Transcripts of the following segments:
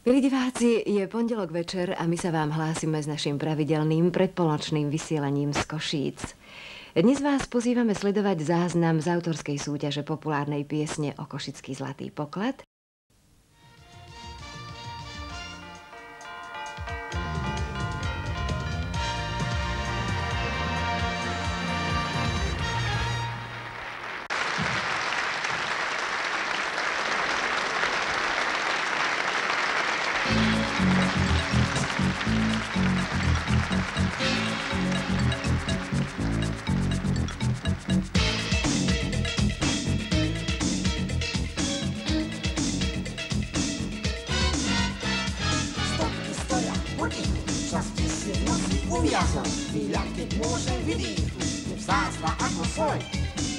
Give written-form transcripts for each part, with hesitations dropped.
Milí diváci, je pondelok večer a my sa vám hlásime s našim pravidelným predpolnočným vysielaním z Košíc. Dnes vás pozývame sledovať záznam z autorskej súťaže populárnej piesne o Košický zlatý poklad. Chvíľa, keď môžem vydýchnuť, je vzácna ako sol.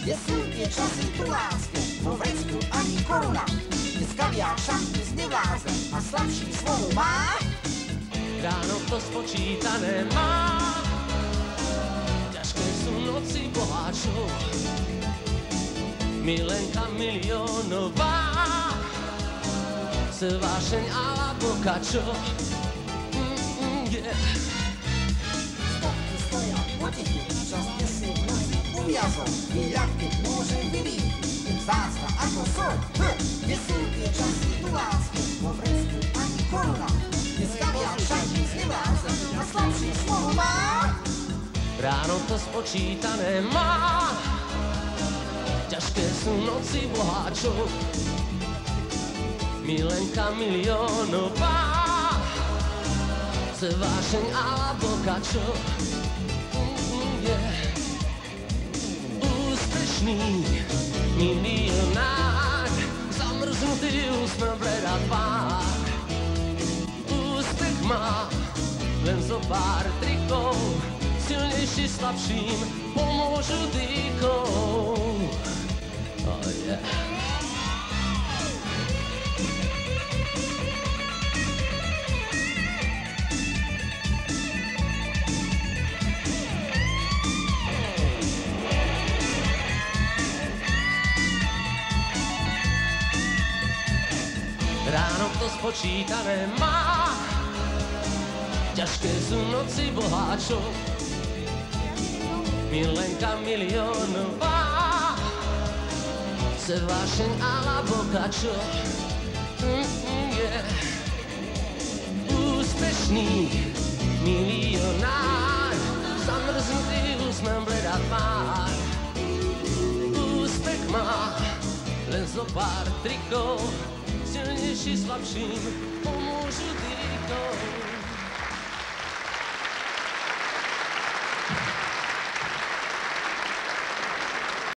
Kde sú tie časy tu láske, vo vrecku ani koruna. Dnes kaviár šantus nevláze a slabší svolu má. Ráno to spočítané má. Ťažké sú noci boháčov, milenka miliónová. Se vášeň a la bokačo. Čas nesí v noci uviazol, chvíľa, keď môžem vydýchnuť, je vzácna ako sol. Kde sú tie časy tu láske, vo vrecku ani koruna. Dnes kaviár šantus nevláze a slabší svolu má. Ráno to spočítané má. Ťažké sú noci boháčov, milenka miliónová. Se vášeň a la bokačo. Úspešný milionár, zamrznutý úsmev bledá tvár. Úspech má len zo pár trikov, silnejší slabším pomôžu dýchov. Oh yeah. Ráno to spočítané má. Ťažké sú noci boháčov, milenka miliónová. Se vášeň a la bokačo. Yeah. Úspešný milionár, zamrznutý úsmev bledá tvár. Úspech má len zo pár trikov, silnejší slabším pomôžu dýchov.